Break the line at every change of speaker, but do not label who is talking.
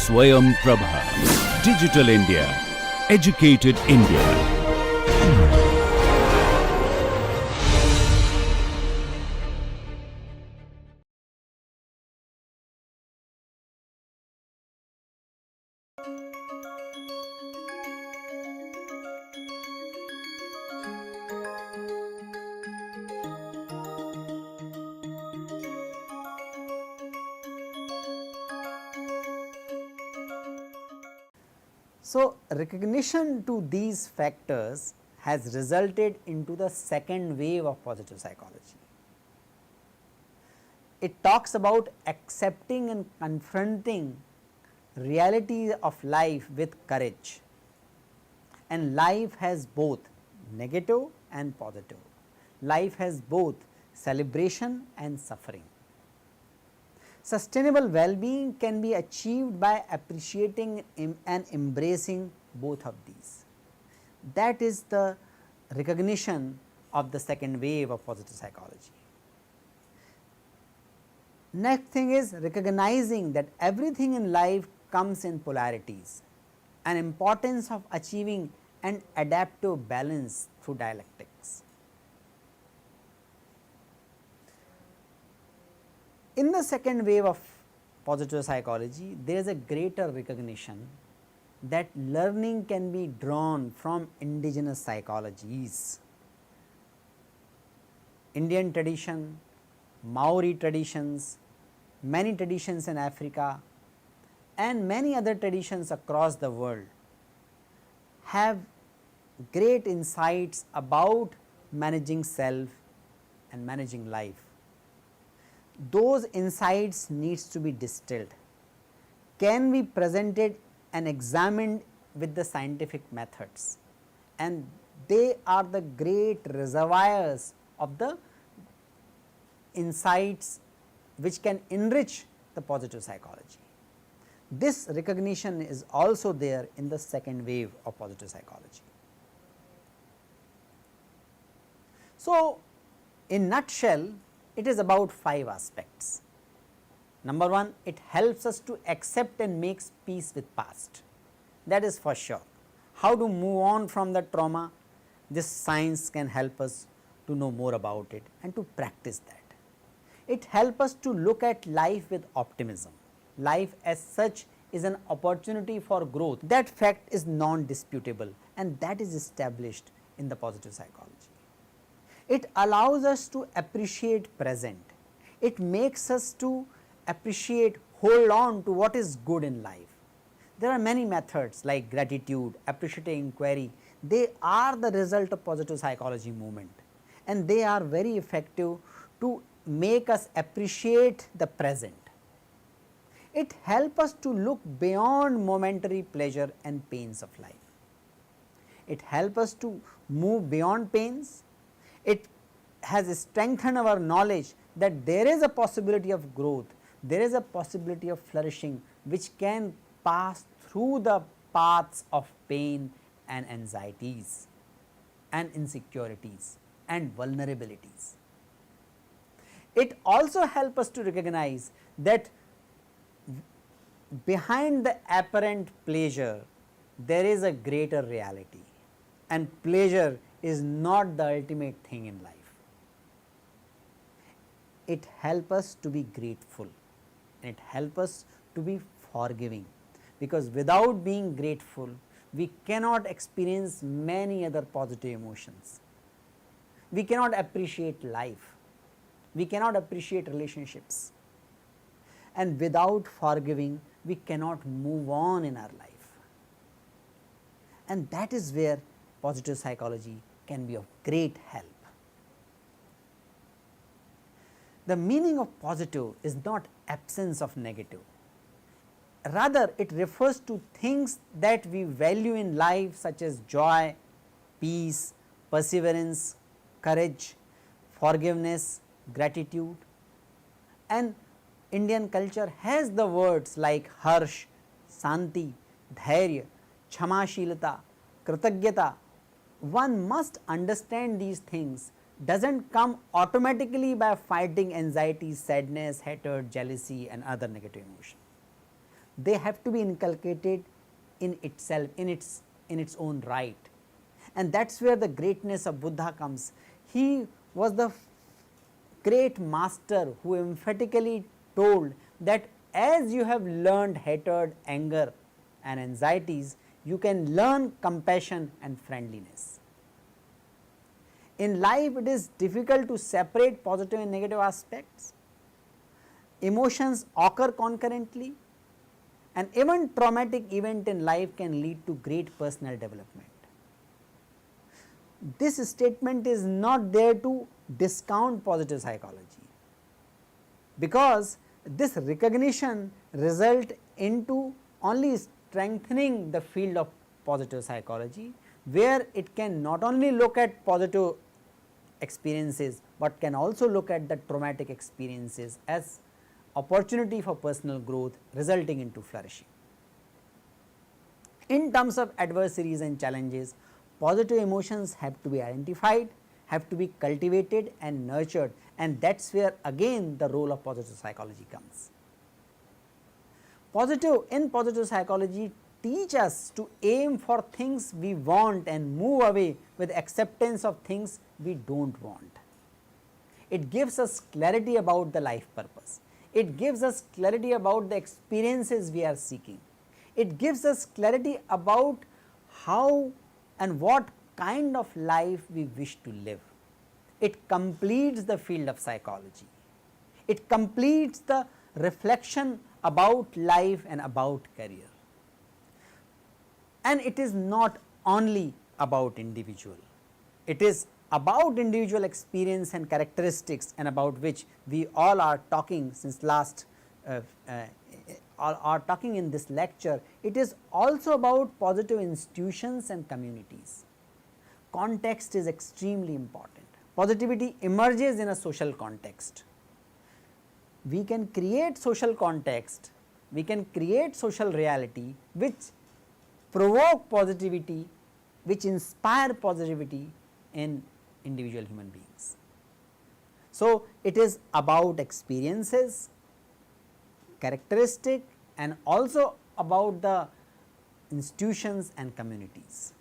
Swayam Prabha. Digital India. Educated India.
So, recognition to these factors has resulted into the second wave of positive psychology. It talks about accepting and confronting reality of life with courage, and life has both negative and positive. Life has both celebration and suffering. Sustainable well-being can be achieved by appreciating and embracing both of these. That is the recognition of the second wave of positive psychology. Next thing is recognizing that everything in life comes in polarities, and importance of achieving an adaptive balance through dialectics. In the second wave of positive psychology, there is a greater recognition that learning can be drawn from indigenous psychologies. Indian tradition, Maori traditions, many traditions in Africa and many other traditions across the world have great insights about managing self and managing life. Those insights needs to be distilled, can be presented and examined with the scientific methods, and they are the great reservoirs of the insights which can enrich the positive psychology. This recognition is also there in the second wave of positive psychology. So, in nutshell, it is about 5 aspects. Number 1, it helps us to accept and makes peace with past. That is for sure. How to move on from the trauma, this science can help us to know more about it and to practice that. It helps us to look at life with optimism. Life as such is an opportunity for growth. That fact is non-disputable, and that is established in the positive psychology. It allows us to appreciate present. It makes us to appreciate, hold on to what is good in life. There are many methods like gratitude, appreciative inquiry. They are the result of positive psychology movement, and they are very effective to make us appreciate the present. It helps us to look beyond momentary pleasure and pains of life. It helps us to move beyond pains. It has strengthened our knowledge that there is a possibility of growth, there is a possibility of flourishing which can pass through the paths of pain and anxieties and insecurities and vulnerabilities. It also helps us to recognize that behind the apparent pleasure there is a greater reality, and pleasure is not the ultimate thing in life. It helps us to be grateful, and it helps us to be forgiving, because without being grateful we cannot experience many other positive emotions. We cannot appreciate life, we cannot appreciate relationships, and without forgiving we cannot move on in our life. And that is where positive psychology can be of great help. The meaning of positive is not absence of negative. Rather, it refers to things that we value in life, such as joy, peace, perseverance, courage, forgiveness, gratitude. And Indian culture has the words like harsh, santi, dhairya, kshama-shilata, kritagyata. One must understand these things does not come automatically by fighting anxiety, sadness, hatred, jealousy and other negative emotions. they have to be inculcated in itself, in its own right. And that is where the greatness of Buddha comes. He was the great master who emphatically told that as you have learned hatred, anger and anxieties, you can learn compassion and friendliness. In life, it is difficult to separate positive and negative aspects. Emotions occur concurrently, and even traumatic event in life can lead to great personal development. This statement is not there to discount positive psychology, because this recognition result into only strengthening the field of positive psychology, where it can not only look at positive experiences, but can also look at the traumatic experiences as opportunity for personal growth resulting into flourishing. In terms of adversities and challenges, positive emotions have to be identified, have to be cultivated and nurtured, and that is where again the role of positive psychology comes. Positive psychology teach us to aim for things we want and move away with acceptance of things we do not want. It gives us clarity about the life purpose. It gives us clarity about the experiences we are seeking. It gives us clarity about how and what kind of life we wish to live. It completes the field of psychology. It completes the reflection about life and about career. And it is not only about individual, it is about individual experience and characteristics, and about which we all are talking since last are talking in this lecture. It is also about positive institutions and communities. Context is extremely important. Positivity emerges in a social context. We can create social context, we can create social reality which provoke positivity, which inspire positivity in individual human beings. So, it is about experiences, characteristic, and also about the institutions and communities.